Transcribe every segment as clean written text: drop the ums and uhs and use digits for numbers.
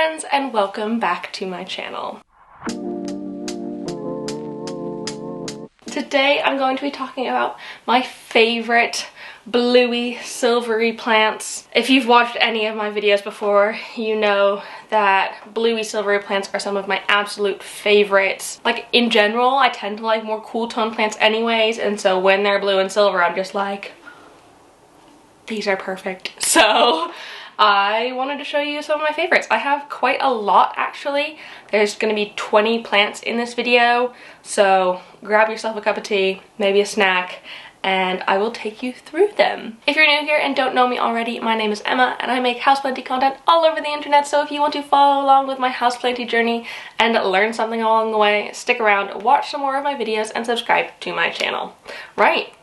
friends, and welcome back to my channel. Today I'm going to be talking about my favorite bluey silvery plants. If you've watched any of my videos before, you know that bluey silvery plants are some of my absolute favorites. Like in general, I tend to like more cool tone plants anyways, and so when they're blue and silver, I'm just like, these are perfect. So I wanted to show you some of my favorites. I have quite a lot actually. There's gonna be 20 plants in this video, so grab yourself a cup of tea, maybe a snack, and I will take you through them. If you're new here and don't know me already, my name is Emma and I make houseplanty content all over the internet, so if you want to follow along with my houseplanty journey and learn something along the way, stick around, watch some more of my videos, and subscribe to my channel. Right,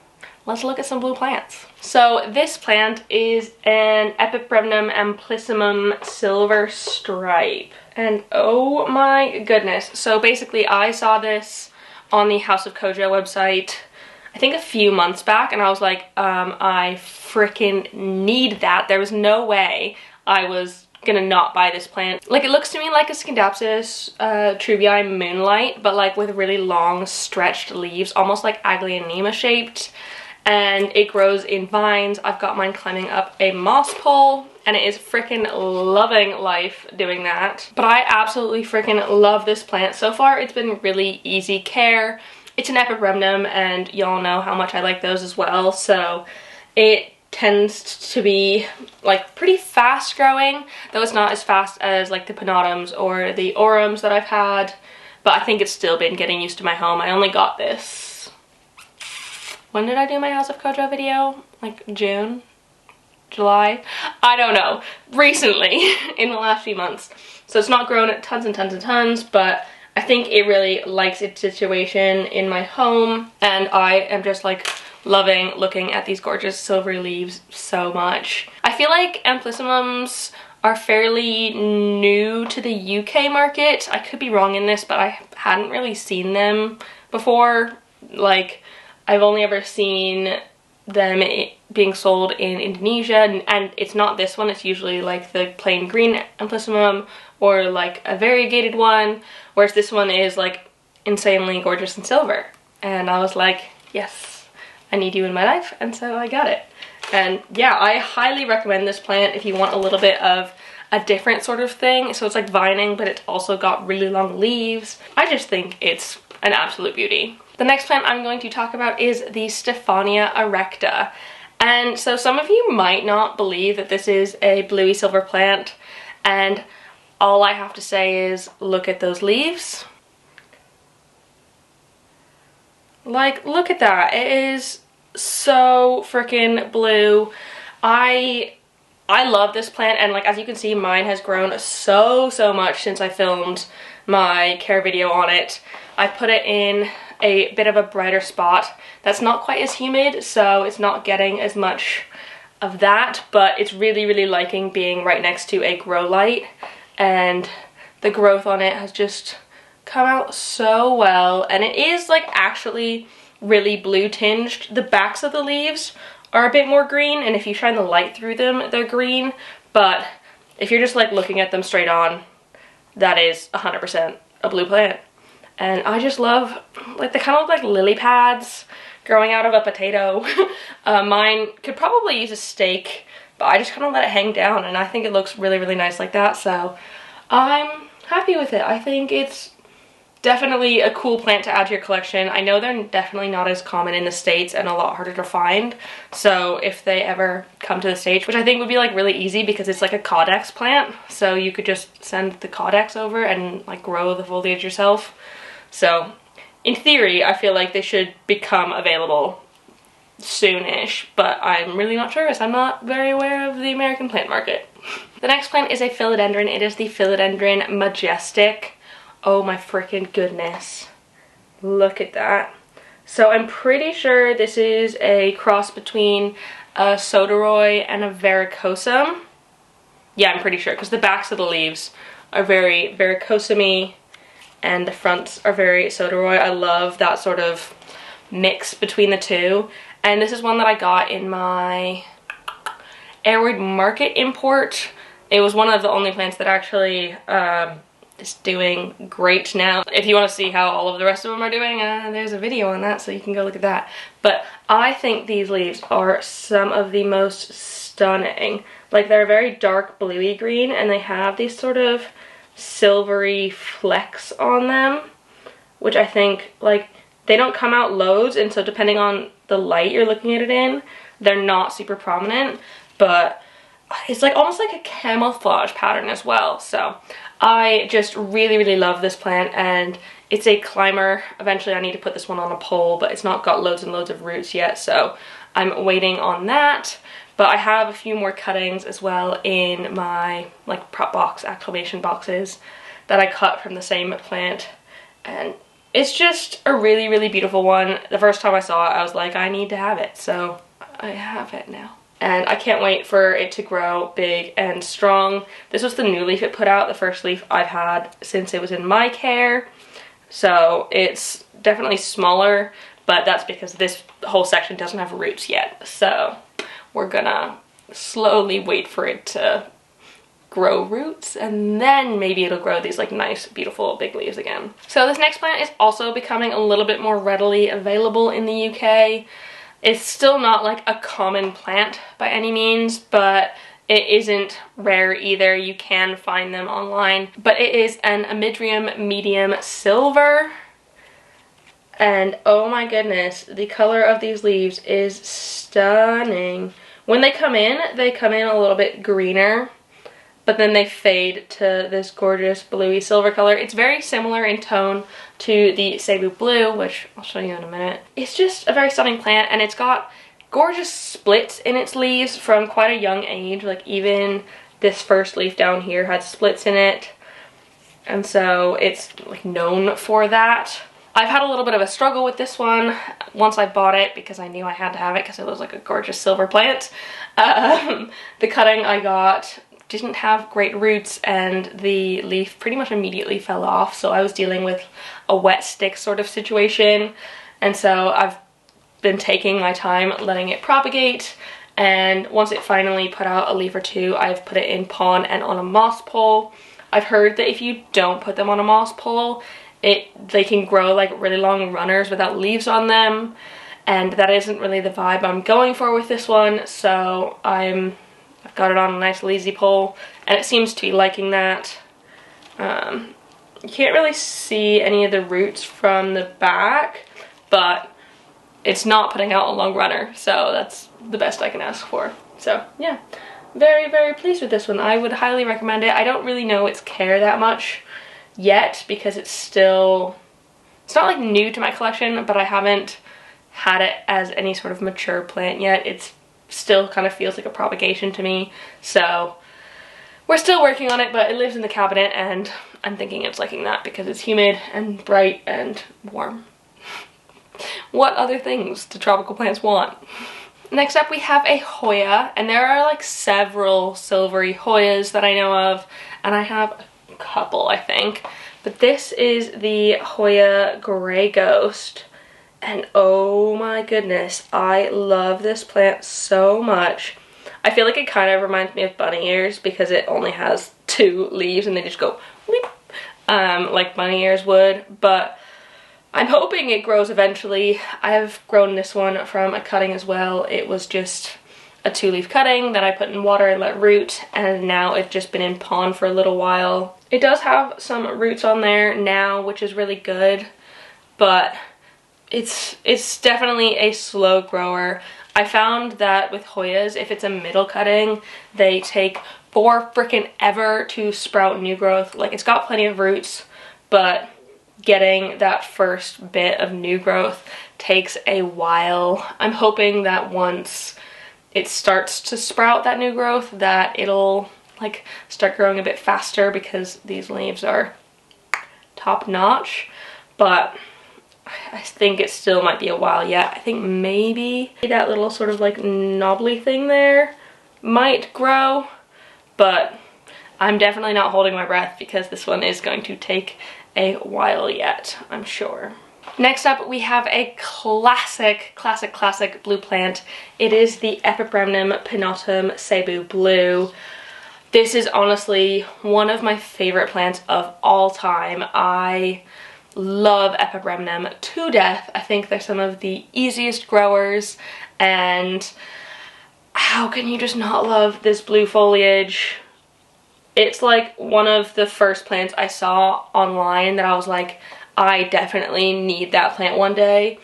let's look at some blue plants. So this plant is an Epipremnum Amplissimum silver stripe. And oh my goodness. So basically I saw this on the House of Kojo website I think a few months back, and I was like, I freaking need that. There was no way I was gonna not buy this plant. Like, it looks to me like a Scindapsus trubii moonlight, but like with really long stretched leaves, almost like Agleonema shaped, and it grows in vines. I've got mine climbing up a moss pole, and it is freaking loving life doing that. But I absolutely freaking love this plant. So far it's been really easy care. It's an Epipremnum, and y'all know how much I like those as well, so it tends to be like pretty fast growing, though it's not as fast as like the Penatums or the Aurums that I've had, but I think it's still been getting used to my home. I only got this, when did I do my House of Kojo video? Like June? July? I don't know. Recently, in the last few months. So it's not grown at tons and tons and tons, but I think it really likes its situation in my home, and I am just like loving looking at these gorgeous silvery leaves so much. I feel like Amplissimums are fairly new to the UK market. I could be wrong in this, but I hadn't really seen them before. Like, I've only ever seen them being sold in Indonesia, and it's not this one. It's usually like the plain green Amplissimum or like a variegated one, whereas this one is like insanely gorgeous and silver. And I was like, yes, I need you in my life, and so I got it. And yeah, I highly recommend this plant if you want a little bit of a different sort of thing. So it's like vining, but it's also got really long leaves. I just think it's an absolute beauty. The next plant I'm going to talk about is the Stephania Erecta. And so some of you might not believe that this is a bluey silver plant, and all I have to say is look at those leaves. Like, look at that. It is so freaking blue. I love this plant, and like as you can see, mine has grown so much since I filmed my care video on it. I put it in a bit of a brighter spot that's not quite as humid, so it's not getting as much of that, but it's really liking being right next to a grow light, and the growth on it has just come out so well. And it is like actually really blue tinged. The backs of the leaves are a bit more green, and if you shine the light through them, they're green, but if you're just like looking at them straight on, that is 100% a blue plant. And I just love, like, they kind of look like lily pads growing out of a potato. Mine could probably use a stake, but I just kind of let it hang down, and I think it looks really nice like that, so I'm happy with it. I think it's definitely a cool plant to add to your collection. I know they're definitely not as common in the States and a lot harder to find, so if they ever come to the States, which I think would be like really easy because it's like a caudex plant, so you could just send the caudex over and like grow the foliage yourself. So in theory, I feel like they should become available soon-ish, but I'm really not sure as I'm not very aware of the American plant market. The next plant is a philodendron. It is the Philodendron Majestic. Oh my freaking goodness. Look at that. So I'm pretty sure this is a cross between a Soderoy and a Varicosum. Yeah, I'm pretty sure, because the backs of the leaves are very Varicosum-y, and the fronts are very Soderoy. I love that sort of mix between the two. And this is one that I got in my Airwood Market import it was one of the only plants that actually is doing great now. If you want to see how all of the rest of them are doing, there's a video on that, so you can go look at that. But I think these leaves are some of the most stunning. Like, they're very dark bluey green, and they have these sort of silvery flecks on them, which I think, like, they don't come out loads, and so depending on the light you're looking at it in, they're not super prominent, but it's like almost like a camouflage pattern as well. So I just really, really love this plant, and it's a climber. Eventually I need to put this one on a pole, but it's not got loads and loads of roots yet, so I'm waiting on that. But I have a few more cuttings as well in my like prop box, acclimation boxes that I cut from the same plant, and it's just a really, really beautiful one. The first time I saw it, I was like, I need to have it, so I have it now. And I can't wait for it to grow big and strong. This was the new leaf it put out, the first leaf I've had since it was in my care. So it's definitely smaller, but that's because this whole section doesn't have roots yet. So we're gonna slowly wait for it to grow roots, and then maybe it'll grow these like nice, beautiful big leaves again. So this next plant is also becoming a little bit more readily available in the UK. It's still not like a common plant by any means, but it isn't rare either. You can find them online. But it is an Amydrium medium silver. And oh my goodness, the color of these leaves is stunning. When they come in a little bit greener, but then they fade to this gorgeous bluey silver color. It's very similar in tone to the Cebu blue, which I'll show you in a minute. It's just a very stunning plant, and it's got gorgeous splits in its leaves from quite a young age. Like, even this first leaf down here had splits in it, and so it's like known for that. I've had a little bit of a struggle with this one once I bought it, because I knew I had to have it because it was like a gorgeous silver plant. The cutting I got didn't have great roots, and the leaf pretty much immediately fell off, so I was dealing with a wet stick sort of situation. And so I've been taking my time letting it propagate, and once it finally put out a leaf or two, I've put it in pon and on a moss pole. I've heard that if you don't put them on a moss pole, they can grow like really long runners without leaves on them, and that isn't really the vibe I'm going for with this one. So I've got it on a nice lazy pole, and it seems to be liking that. You can't really see any of the roots from the back, but it's not putting out a long runner, so that's the best I can ask for. So yeah, very, very pleased with this one. I would highly recommend it. I don't really know its care that much yet, because it's not like new to my collection, but I haven't had it as any sort of mature plant yet. It's still kind of feels like a propagation to me, so we're still working on it, but it lives in the cabinet, and I'm thinking it's liking that because it's humid and bright and warm. What other things do tropical plants want? Next up we have a Hoya, and there are like several silvery Hoyas that I know of, and I have a couple I think, but this is the Hoya Grey Ghost. And oh my goodness, I love this plant so much. I feel like it kind of reminds me of bunny ears because it only has 2 leaves and they just go bleep, like bunny ears would. But I'm hoping it grows eventually. I've grown this one from a cutting as well. It was just a 2-leaf cutting that I put in water and let root, and now it's just been in pon for a little while. It does have some roots on there now, which is really good, but it's definitely a slow grower. I found that with Hoyas, if it's a middle cutting, they take for frickin' ever to sprout new growth. Like, it's got plenty of roots, but getting that first bit of new growth takes a while. I'm hoping that once it starts to sprout that new growth, that it'll like start growing a bit faster, because these leaves are top notch, but I think it still might be a while yet. I think maybe that little sort of like knobbly thing there might grow, but I'm definitely not holding my breath because this one is going to take a while yet, I'm sure. Next up we have a classic blue plant. It is the Epipremnum pinnatum Cebu blue. This is honestly one of my favorite plants of all time. I love Epipremnum to death. I think they're some of the easiest growers, and how can you just not love this blue foliage? It's like one of the first plants I saw online that I was like, I definitely need that plant one day.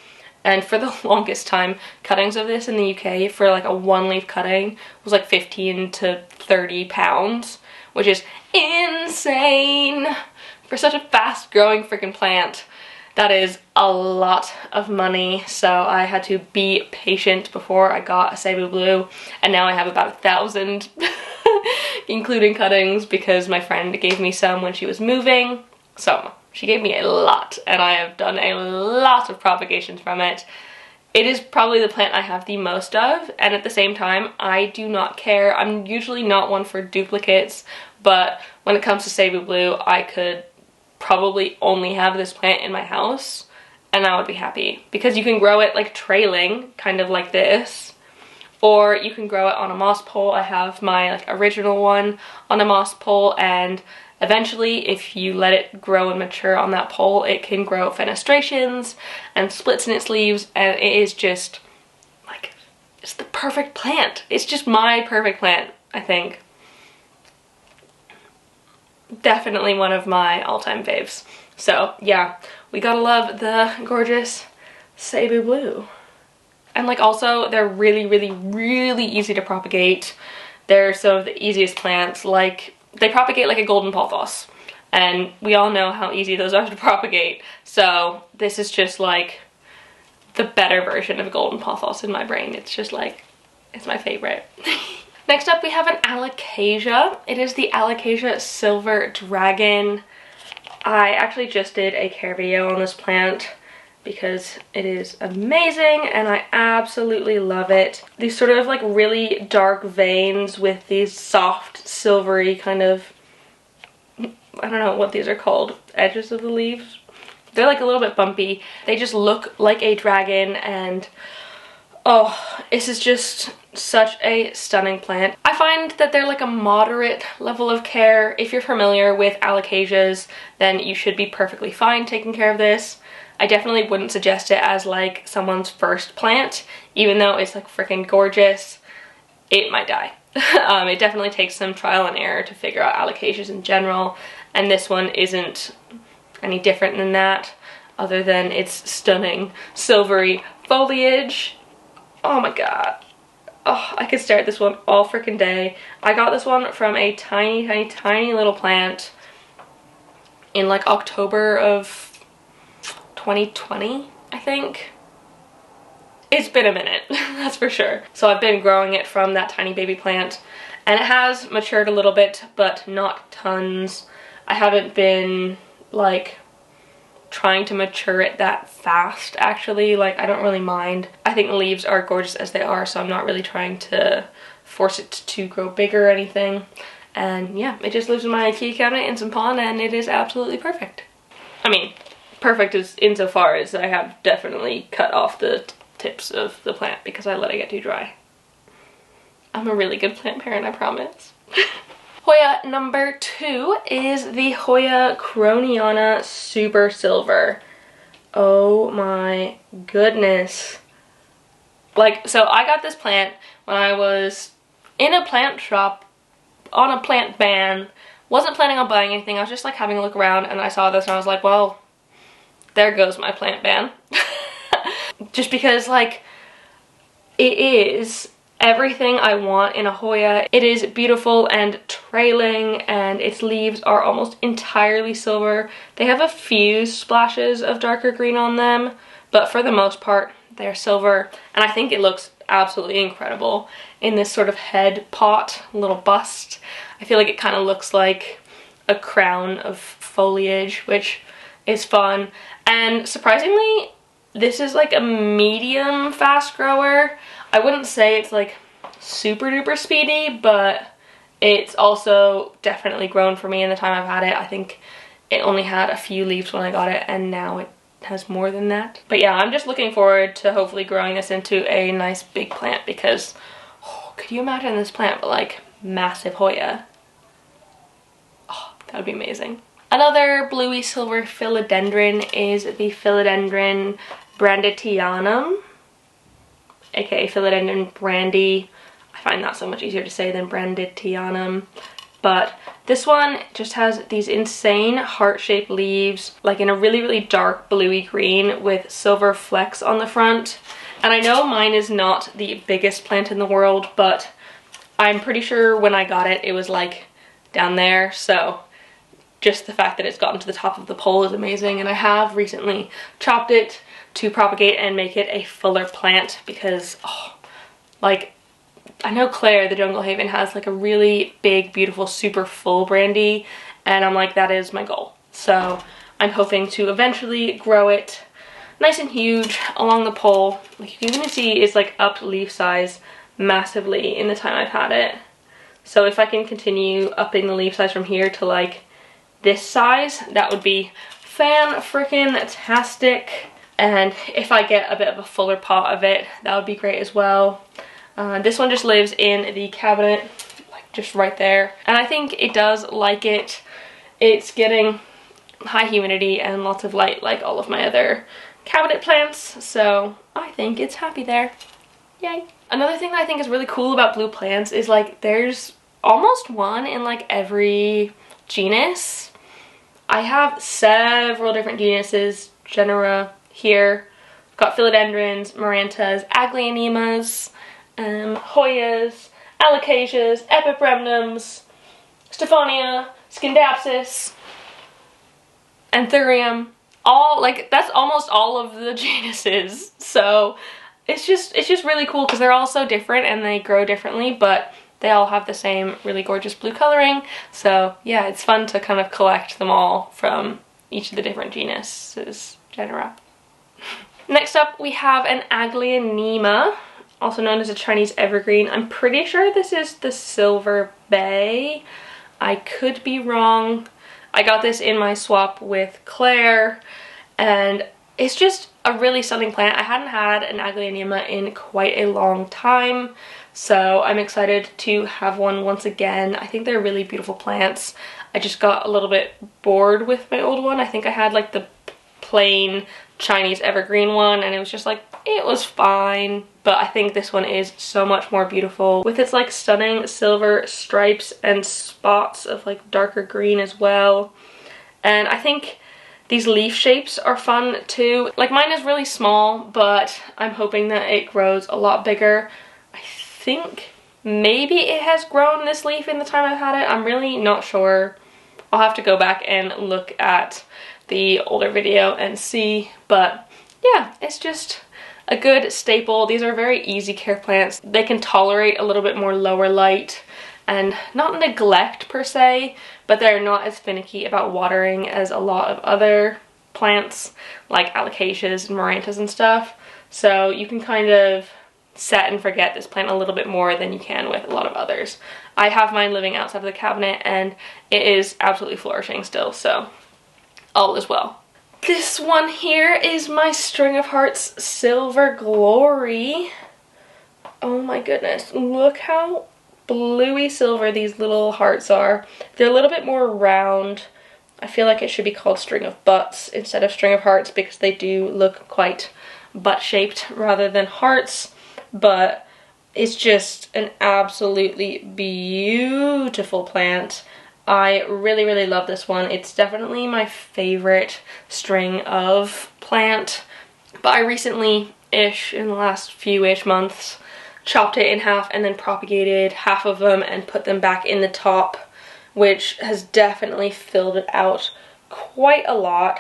And for the longest time, cuttings of this in the UK for like a one leaf cutting was like 15 to 30 pounds, which is insane for such a fast growing freaking plant. That is a lot of money, so I had to be patient before I got a Cebu blue, and now I have about 1,000 including cuttings because my friend gave me some when she was moving. So she gave me a lot, and I have done a lot of propagations from it. It is probably the plant I have the most of, and at the same time, I do not care. I'm usually not one for duplicates, but when it comes to Cebu blue, I could probably only have this plant in my house, and I would be happy. Because you can grow it like trailing, kind of like this, or you can grow it on a moss pole. I have my like original one on a moss pole, and eventually, if you let it grow and mature on that pole, it can grow fenestrations and splits in its leaves, and it is just like, it's the perfect plant. It's just my perfect plant, I think. Definitely one of my all-time faves. So yeah, we gotta love the gorgeous Cebu blue. And like also, they're really, really, really easy to propagate. They're some of the easiest plants. Like, they propagate like a golden pothos, and we all know how easy those are to propagate. So this is just like the better version of a golden pothos in my brain. It's just like, it's my favorite. Next up we have an Alocasia. It is the Alocasia Silver Dragon. I actually just did a care video on this plant because it is amazing and I absolutely love it. These sort of like really dark veins with these soft silvery kind of, I don't know what these are called, edges of the leaves. They're like a little bit bumpy. They just look like a dragon, and oh, this is just such a stunning plant. I find that they're like a moderate level of care. If you're familiar with Alocasias, then you should be perfectly fine taking care of this. I definitely wouldn't suggest it as like someone's first plant, even though it's like freaking gorgeous. It might die. It definitely takes some trial and error to figure out Alocasias in general, and this one isn't any different than that, other than its stunning silvery foliage. Oh my god. Oh, I could stare at this one all freaking day. I got this one from a tiny, tiny, tiny little plant in like October of 2020, I think. It's been a minute, that's for sure. So I've been growing it from that tiny baby plant, and it has matured a little bit, but not tons. I haven't been like trying to mature it that fast, actually. Like, I don't really mind. I think the leaves are gorgeous as they are, so I'm not really trying to force it to grow bigger or anything. And yeah, it just lives in my IKEA cabinet in some pollen, and it is absolutely perfect. I mean, perfect is insofar as I have definitely cut off the tips of the plant because I let it get too dry. I'm a really good plant parent, I promise. Hoya number 2 is the Hoya Krohniana Super Silver. Oh my goodness. Like, so I got this plant when I was in a plant shop on a plant ban. Wasn't planning on buying anything. I was just like having a look around, and I saw this and I was like, well, there goes my plant ban. Just because like it is everything I want in a Hoya. It is beautiful and trailing, and its leaves are almost entirely silver. They have a few splashes of darker green on them, but for the most part they're silver, and I think it looks absolutely incredible in this sort of head pot, little bust. I feel like it kind of looks like a crown of foliage, which is fun. And surprisingly, this is like a medium fast grower. I wouldn't say it's like super duper speedy, but it's also definitely grown for me in the time I've had it. I think it only had a few leaves when I got it, and now it has more than that. But yeah, I'm just looking forward to hopefully growing this into a nice big plant, because oh, could you imagine this plant but like massive Hoya? That would be amazing. Another bluey silver philodendron is the Philodendron Brandtianum, aka Philodendron Brandi. I find that so much easier to say than Brandtianum. But this one just has these insane heart-shaped leaves, like in a really, really dark bluey green with silver flecks on the front. And I know mine is not the biggest plant in the world, but I'm pretty sure when I got it, it was like down there. So just the fact that it's gotten to the top of the pole is amazing. And I have recently chopped it to propagate and make it a fuller plant because, oh, like, I know Claire, the Jungle Haven, has like a really big, beautiful, super full brandy, and I'm like, that is my goal. So I'm hoping to eventually grow it nice and huge along the pole. Like, you can even see it's like upped leaf size massively in the time I've had it. So if I can continue upping the leaf size from here to like this size, that would be fan-frickin-tastic. And if I get a bit of a fuller pot of it, that would be great as well. This one just lives in the cabinet, like just right there. And I think it does like it. It's getting high humidity and lots of light like all of my other cabinet plants. So I think it's happy there. Yay. Another thing that I think is really cool about blue plants is like there's almost one in like every genus. I have several different genuses, genera here. I've got philodendrons, marantas, agleonemas, Hoyas, Alocasias, Epipremnums, Stephania, Scindapsus, Anthurium. All, like, that's almost all of the genuses. So it's just really cool because they're all so different and they grow differently, but they all have the same really gorgeous blue coloring. So yeah, it's fun to kind of collect them all from each of the different genera. Next up, we have an Agleonema, also known as a Chinese evergreen. I'm pretty sure this is the Silver Bay. I could be wrong. I got this in my swap with Claire, and it's just a really stunning plant. I hadn't had an Agleonema in quite a long time, so I'm excited to have one once again. I think they're really beautiful plants. I just got a little bit bored with my old one. I think I had like the plain Chinese evergreen one, and it was just like, it was fine. But I think this one is so much more beautiful with its like stunning silver stripes and spots of like darker green as well. And I think these leaf shapes are fun too. Like, mine is really small, but I'm hoping that it grows a lot bigger. I think maybe it has grown this leaf in the time I've had it. I'm really not sure. I'll have to go back and look at the older video and see, but yeah, it's just a good staple. These are very easy care plants. They can tolerate a little bit more lower light and not neglect per se, but they're not as finicky about watering as a lot of other plants like alocasias and marantas and stuff. So you can kind of set and forget this plant a little bit more than you can with a lot of others. I have mine living outside of the cabinet and it is absolutely flourishing still, so all is well. This one here is my String of Hearts Silver Glory. Oh my goodness, look how bluey silver these little hearts are. They're a little bit more round. I feel like it should be called String of Butts instead of String of Hearts because they do look quite butt shaped rather than hearts, but it's just an absolutely beautiful plant. I really, really love this one. It's definitely my favorite string of plant, but I recently-ish, in the last few-ish months, chopped it in half and then propagated half of them and put them back in the top, which has definitely filled it out quite a lot.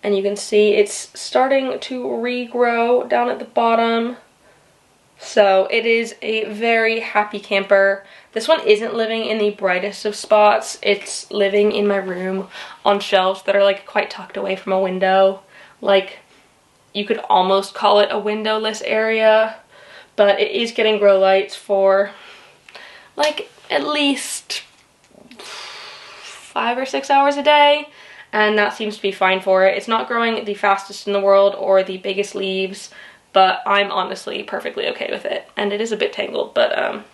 And you can see it's starting to regrow down at the bottom. So it is a very happy camper. This one isn't living in the brightest of spots. It's living in my room on shelves that are like quite tucked away from a window. Like, you could almost call it a windowless area, but it is getting grow lights for like at least 5 or 6 hours a day, and that seems to be fine for it. It's not growing the fastest in the world or the biggest leaves, but I'm honestly perfectly okay with it. And it is a bit tangled, but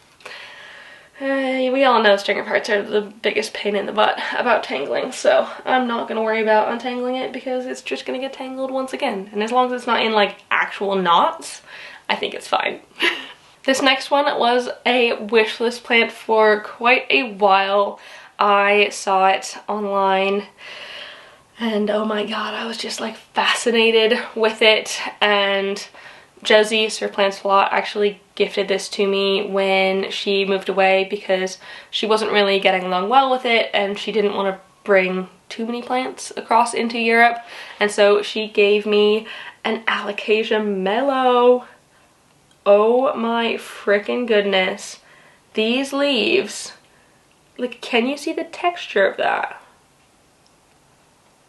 We all know stringer parts are the biggest pain in the butt about tangling, so I'm not going to worry about untangling it because it's just going to get tangled once again. And as long as it's not in like actual knots, I think it's fine. This next one was a wish list plant for quite a while. I saw it online and oh my god, I was just like fascinated with it. And Josie, Sir Plants a Lot, actually gifted this to me when she moved away because she wasn't really getting along well with it and she didn't want to bring too many plants across into Europe. And so she gave me an Alocasia Melo. Oh my freaking goodness. These leaves, like, can you see the texture of that?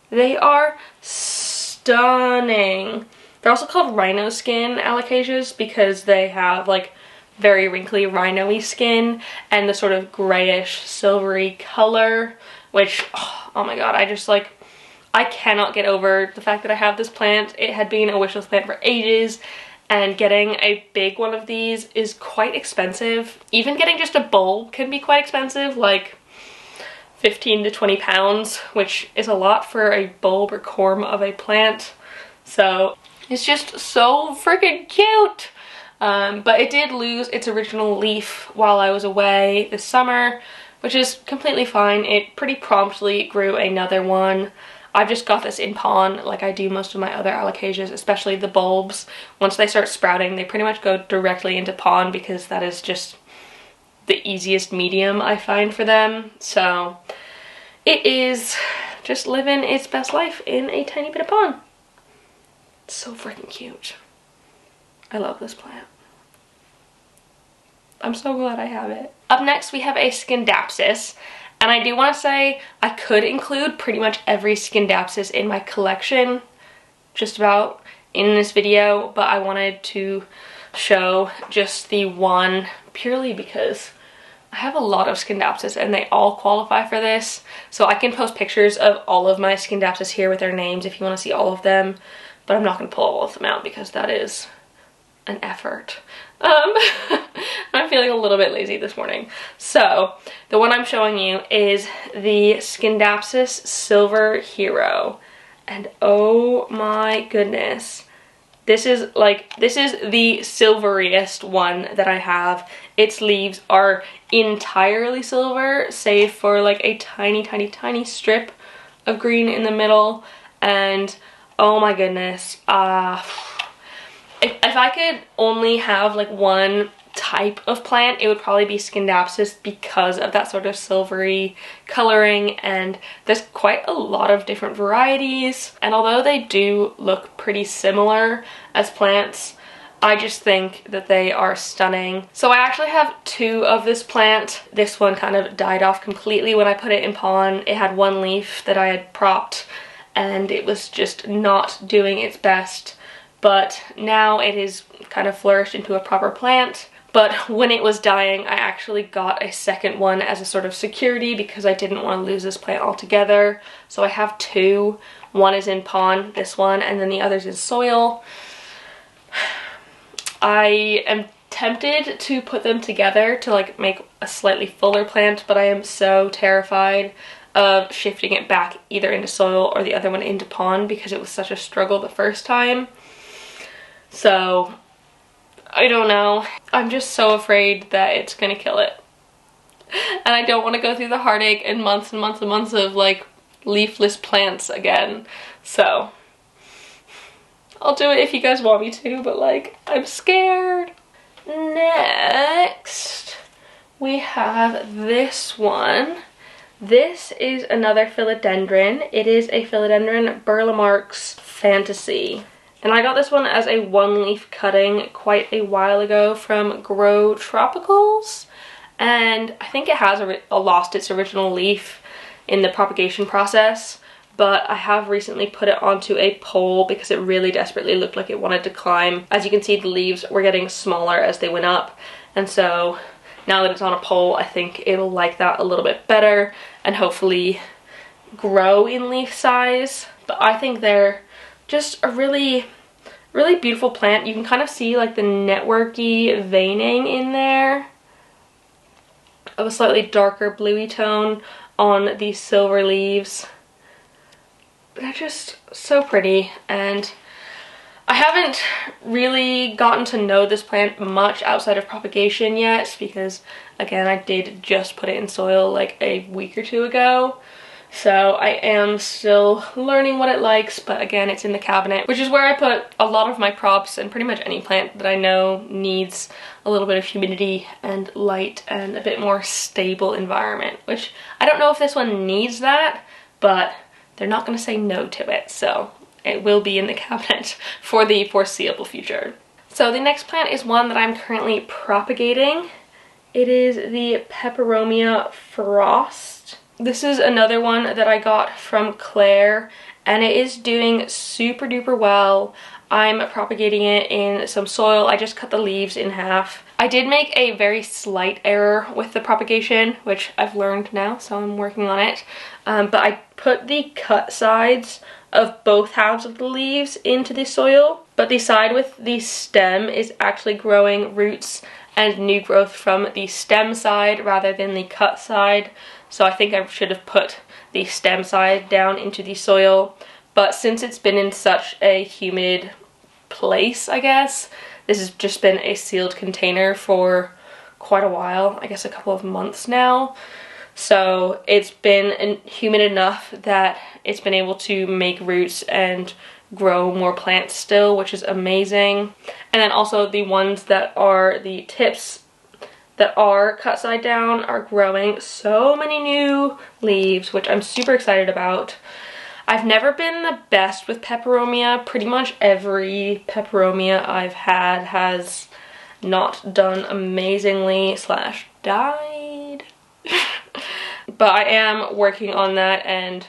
They are stunning. They're also called rhino skin alocasias because they have like very wrinkly rhino-y skin and the sort of grayish silvery color, which, oh my god, I just like, I cannot get over the fact that I have this plant. It had been a wishlist plant for ages and getting a big one of these is quite expensive. Even getting just a bulb can be quite expensive, like 15 to 20 pounds, which is a lot for a bulb or corm of a plant. So it's just so freaking cute. But it did lose its original leaf while I was away this summer, which is completely fine. It pretty promptly grew another one. I've just got this in pon like I do most of my other alocasias, especially the bulbs. Once they start sprouting, they pretty much go directly into pon because that is just the easiest medium I find for them. So it is just living its best life in a tiny bit of pon. It's so freaking cute. I love this plant. I'm so glad I have it. Up next we have a Scindapsus, and I do want to say I could include pretty much every Scindapsus in my collection, just about, in this video, but I wanted to show just the one purely because I have a lot of Scindapsus and they all qualify for this. So I can post pictures of all of my Scindapsus here with their names if you want to see all of them. But I'm not going to pull all of them out because that is an effort. I'm feeling a little bit lazy this morning. So the one I'm showing you is the Scindapsus Silver Hero. And oh my goodness. This is the silveriest one that I have. Its leaves are entirely silver, save for like a tiny, tiny, tiny strip of green in the middle. And oh my goodness, if I could only have like one type of plant, it would probably be Scindapsus because of that sort of silvery coloring, and there's quite a lot of different varieties, and although they do look pretty similar as plants, I just think that they are stunning. So I actually have two of this plant. This one kind of died off completely when I put it in pon. It had one leaf that I had propped and it was just not doing its best, but now it is kind of flourished into a proper plant. But when it was dying, I actually got a second one as a sort of security because I didn't want to lose this plant altogether. So I have two. One is in pon, this one, and then the other's in soil. I am tempted to put them together to like make a slightly fuller plant, but I am so terrified of shifting it back either into soil or the other one into pon because it was such a struggle the first time. So I don't know. I'm just so afraid that it's gonna kill it. And I don't want to go through the heartache and months and months and months of like leafless plants again. So I'll do it if you guys want me to, but like I'm scared. Next we have this one. This is another philodendron. It is a Philodendron Burle Marx Fantasy. And I got this one as a one leaf cutting quite a while ago from Grow Tropicals. And I think it has lost its original leaf in the propagation process. But I have recently put it onto a pole because it really desperately looked like it wanted to climb. As you can see, the leaves were getting smaller as they went up. And so now that it's on a pole, I think it'll like that a little bit better and hopefully grow in leaf size. But I think they're just a really beautiful plant. You can kind of see like the networky veining in there. of a slightly darker bluey tone on these silver leaves. They're just so pretty, and I haven't really gotten to know this plant much outside of propagation yet because, again, I did just put it in soil like a week or two ago. So I am still learning what it likes, but again, it's in the cabinet, which is where I put a lot of my props and pretty much any plant that I know needs a little bit of humidity and light and a bit more stable environment, which I don't know if this one needs that, but they're not going to say no to it. So it will be in the cabinet for the foreseeable future. So the next plant is one that I'm currently propagating. It is the Peperomia Frost. This is another one that I got from Claire, and it is doing super duper well. I'm propagating it in some soil. I just cut the leaves in half. I did make a very slight error with the propagation, which I've learned now, so I'm working on it. But I put the cut sides of both halves of the leaves into the soil, but the side with the stem is actually growing roots and new growth from the stem side rather than the cut side. So I think I should have put the stem side down into the soil, but since it's been in such a humid place, I guess, this has just been a sealed container for quite a while, I guess a couple of months now. So it's been humid enough that it's been able to make roots and grow more plants still, which is amazing. And then also the ones that are the tips that are cut side down are growing so many new leaves, which I'm super excited about. I've never been the best with peperomia. Pretty much every peperomia I've had has not done amazingly / died. But I am working on that, and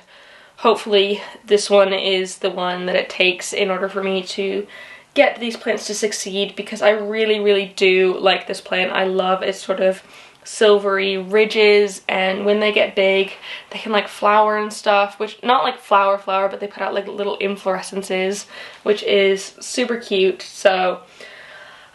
hopefully this one is the one that it takes in order for me to get these plants to succeed, because I really do like this plant. I love its sort of silvery ridges, and when they get big they can like flower and stuff, which not like flower, but they put out like little inflorescences, which is super cute. So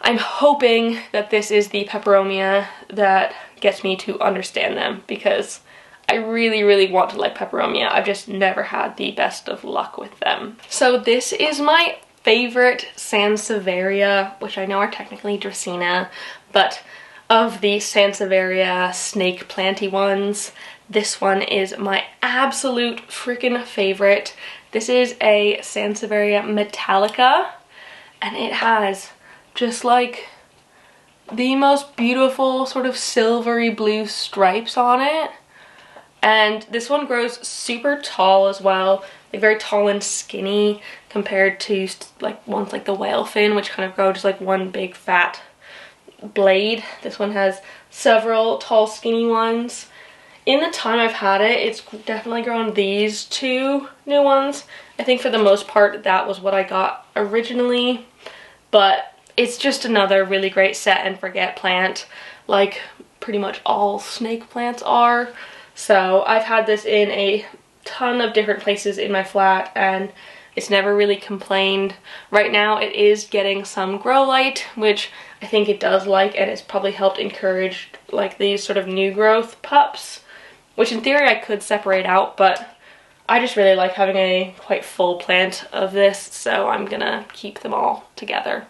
I'm hoping that this is the peperomia that gets me to understand them, because I really want to like peperomia. I've just never had the best of luck with them. So this is my favorite Sansevieria, which I know are technically Dracaena, but of the Sansevieria snake planty ones, this one is my absolute freaking favorite. This is a Sansevieria Metallica, and it has just like the most beautiful sort of silvery blue stripes on it. And this one grows super tall as well, like very tall and skinny compared to like ones like the whale fin, which kind of grow just like one big fat blade. This one has several tall skinny ones. In the time I've had it, it's definitely grown these two new ones. I think for the most part that was what I got originally, but it's just another really great set and forget plant, like pretty much all snake plants are. So I've had this in a ton of different places in my flat, and it's never really complained. Right now it is getting some grow light, which I think it does like, and it's probably helped encourage like these sort of new growth pups, which in theory I could separate out, but I just really like having a quite full plant of this, so I'm gonna keep them all together.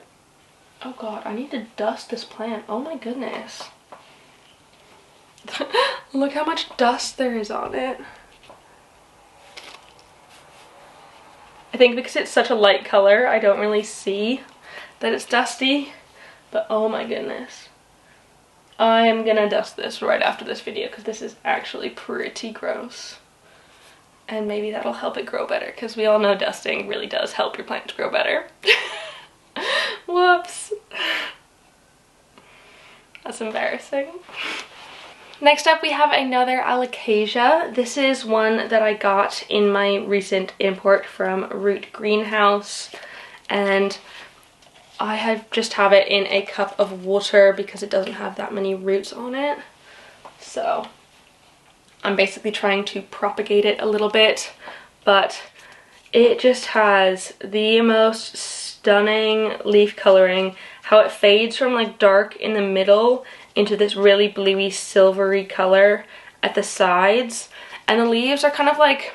Oh god, I need to dust this plant. Oh my goodness. Look how much dust there is on it. I think because it's such a light color, I don't really see that it's dusty, but oh my goodness. I am gonna dust this right after this video because this is actually pretty gross. And maybe that'll help it grow better, because we all know dusting really does help your plants grow better. Whoops. That's embarrassing. Next up we have another Alocasia. This is one that I got in my recent import from Root Greenhouse, and I just have it in a cup of water because it doesn't have that many roots on it. So I'm basically trying to propagate it a little bit, but it just has the most stunning leaf coloring. How it fades from like dark in the middle into this really bluey silvery color at the sides, and the leaves are kind of like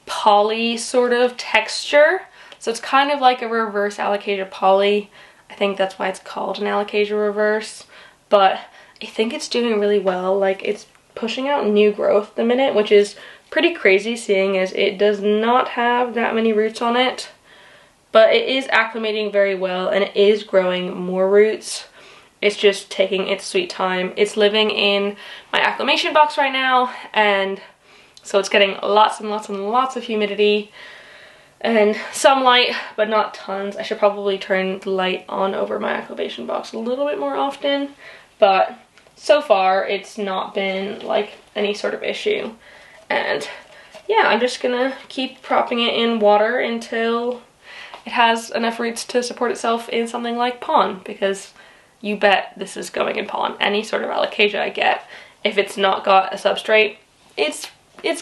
poly sort of texture, so it's kind of like a reverse Alocasia poly. I think that's why it's called an Alocasia reverse, but I think it's doing really well. Like, it's pushing out new growth at the minute, which is pretty crazy seeing as it does not have that many roots on it, but it is acclimating very well and it is growing more roots. It's just taking its sweet time. It's living in my acclimation box right now, and so it's getting lots and lots and lots of humidity and some light, but not tons. I should probably turn the light on over my acclimation box a little bit more often, but so far it's not been like any sort of issue. And yeah, I'm just gonna keep propping it in water until it has enough roots to support itself in something like pond, because you bet this is going in pond. Any sort of Alocasia I get, if it's not got a substrate, it's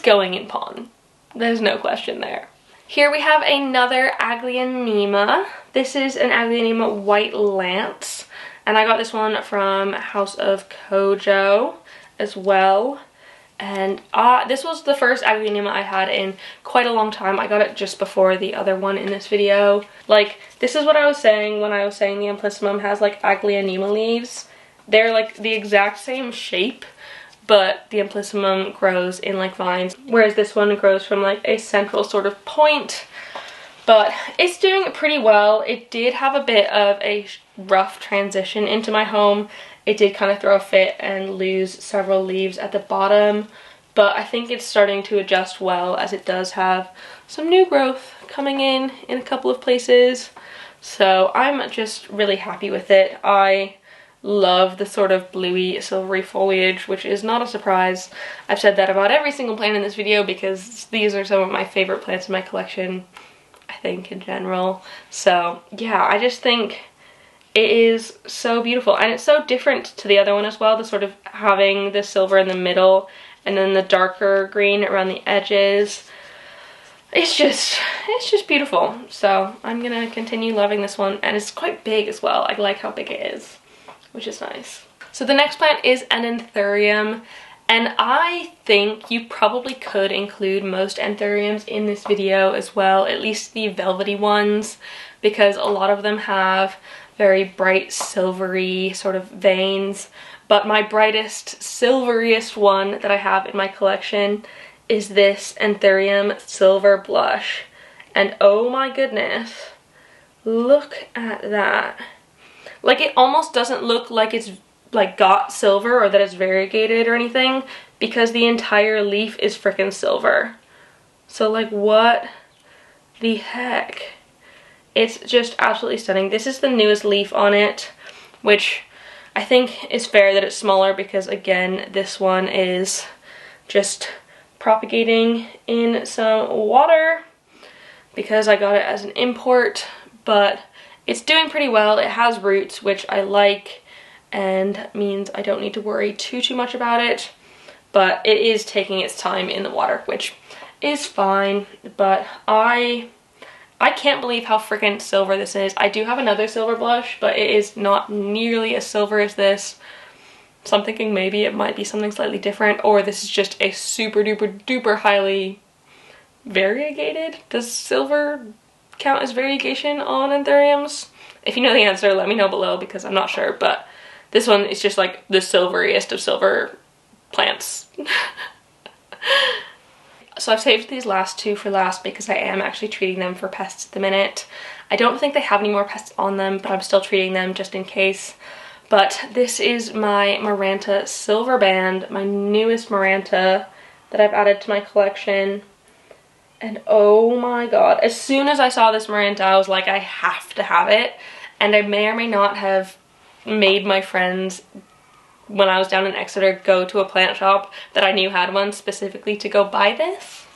going in pond. There's no question there. Here we have another Agleonema. This is an Agleonema White Lance, and I got this one from House of Kojo as well. And this was the first Agleonema I had in quite a long time. I got it just before the other one in this video. Like, this is what I was saying when I was saying the Amplissimum has like Agleonema leaves. They're like the exact same shape, but the Amplissimum grows in like vines, whereas this one grows from like a central sort of point. But it's doing pretty well. It did have a bit of a rough transition into my home. It did kind of throw a fit and lose several leaves at the bottom, but I think it's starting to adjust well, as it does have some new growth coming in a couple of places. So I'm just really happy with it. I love the sort of bluey silvery foliage, which is not a surprise. I've said that about every single plant in this video because these are some of my favorite plants in my collection, I think, in general. So yeah, I just think it is so beautiful, and it's so different to the other one as well, the sort of having the silver in the middle and then the darker green around the edges. It's just beautiful. So I'm gonna continue loving this one, and it's quite big as well. I like how big it is, which is nice. So the next plant is an Anthurium, and I think you probably could include most Anthuriums in this video as well, at least the velvety ones, because a lot of them have very bright silvery sort of veins. But my brightest, silveriest one that I have in my collection is this Anthurium Silver Blush. And oh my goodness, look at that. Like, it almost doesn't look like it's like got silver or that it's variegated or anything, because the entire leaf is frickin' silver. So like, what the heck? It's just absolutely stunning. This is the newest leaf on it, which I think is fair that it's smaller because, again, this one is just propagating in some water because I got it as an import, but it's doing pretty well. It has roots, which I like, and means I don't need to worry too much about it, but it is taking its time in the water, which is fine. But I can't believe how freaking silver this is. I do have another silver blush, but it is not nearly as silver as this. So I'm thinking maybe it might be something slightly different, or this is just a super duper duper highly variegated. Does silver count as variegation on Anthuriums? If you know the answer, let me know below because I'm not sure, but this one is just like the silveriest of silver plants. So I've saved these last two for last because I am actually treating them for pests at the minute. I don't think they have any more pests on them, but I'm still treating them just in case. But this is my Maranta Silver Band, my newest Maranta that I've added to my collection. And oh my god, as soon as I saw this Maranta, I was like, I have to have it. And I may or may not have made my friends, when I was down in Exeter, go to a plant shop that I knew had one specifically to go buy this.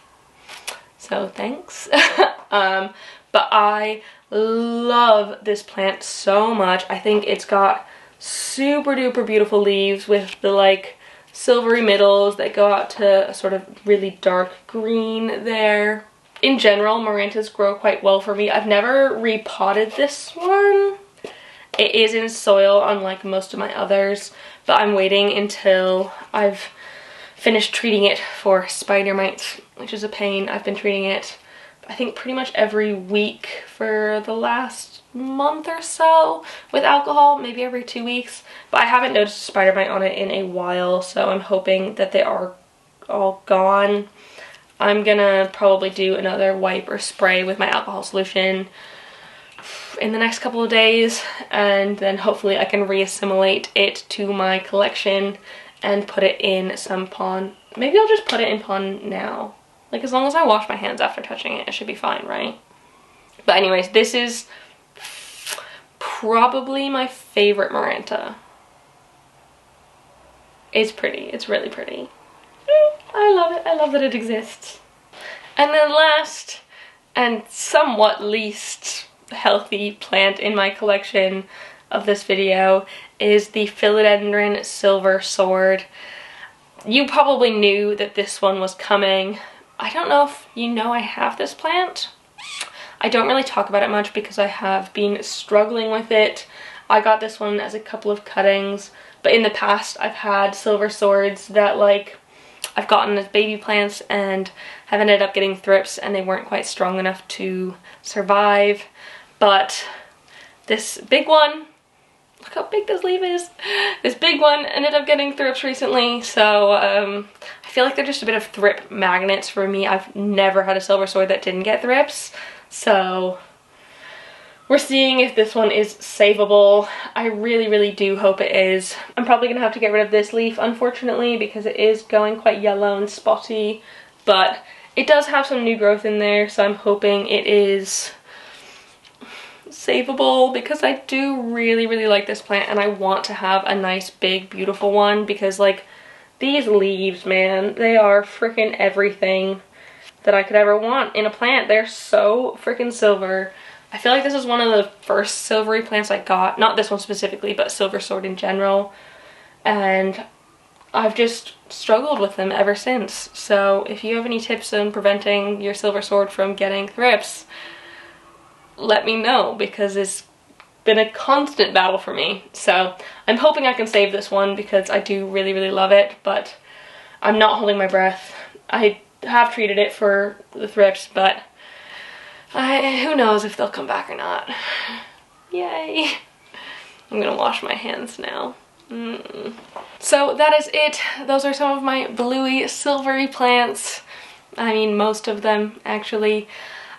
So thanks. But I love this plant so much. I think it's got super duper beautiful leaves with the like silvery middles that go out to a sort of really dark green there. In general, Marantas grow quite well for me. I've never repotted this one, It is in soil, unlike most of my others, but I'm waiting until I've finished treating it for spider mites, which is a pain. I've been treating it, I think, pretty much every week for the last month or so with alcohol, maybe every 2 weeks, but I haven't noticed a spider mite on it in a while, so I'm hoping that they are all gone. I'm gonna probably do another wipe or spray with my alcohol solution in the next couple of days, and then hopefully I can reassimilate it to my collection and put it in some pond. Maybe I'll just put it in pond now. Like, as long as I wash my hands after touching it, it should be fine, right? But anyways, this is probably my favorite Maranta. It's pretty. It's really pretty. I love it. I love that it exists. And then last and somewhat least healthy plant in my collection of this video is the Philodendron Silver Sword. You probably knew that this one was coming. I don't know if you know I have this plant. I don't really talk about it much because I have been struggling with it. I got this one as a couple of cuttings, but in the past I've had silver swords that, like, I've gotten as baby plants and have ended up getting thrips, and they weren't quite strong enough to survive. But this big one, look how big this leaf is. This big one ended up getting thrips recently, so I feel like they're just a bit of thrip magnets for me. I've never had a silver sword that didn't get thrips, so we're seeing if this one is savable. I really, really do hope it is. I'm probably gonna have to get rid of this leaf, unfortunately, because it is going quite yellow and spotty, but it does have some new growth in there, so I'm hoping it is savable, because I do really, really like this plant, and I want to have a nice, big, beautiful one, because, like, these leaves, man, they are freaking everything that I could ever want in a plant. They're so freaking silver. I feel like this is one of the first silvery plants I got. Not this one specifically, but silver sword in general. And I've just struggled with them ever since. So if you have any tips on preventing your silver sword from getting thrips, let me know, because it's been a constant battle for me. So I'm hoping I can save this one, because I do really, really love it, but I'm not holding my breath. I have treated it for the thrips, but who knows if they'll come back or not. Yay. I'm gonna wash my hands now. So that is it. Those are some of my bluey silvery plants. I mean, most of them, actually.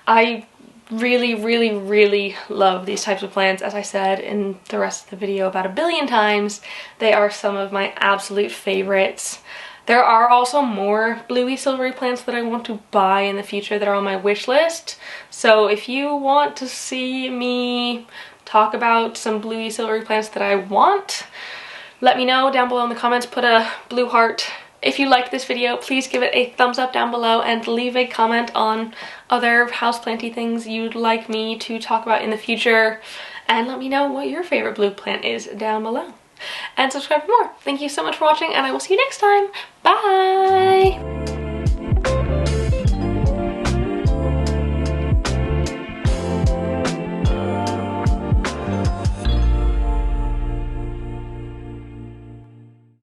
I really, really, really love these types of plants. As I said in the rest of the video about 1 billion times, they are some of my absolute favorites. There are also more bluey silvery plants that I want to buy in the future that are on my wish list. So if you want to see me talk about some bluey silvery plants that I want, let me know down below in the comments. Put a blue heart. If you liked this video, please give it a thumbs up down below and leave a comment on other houseplanty things you'd like me to talk about in the future. And let me know what your favorite blue plant is down below. And subscribe for more. Thank you so much for watching, and I will see you next time. Bye!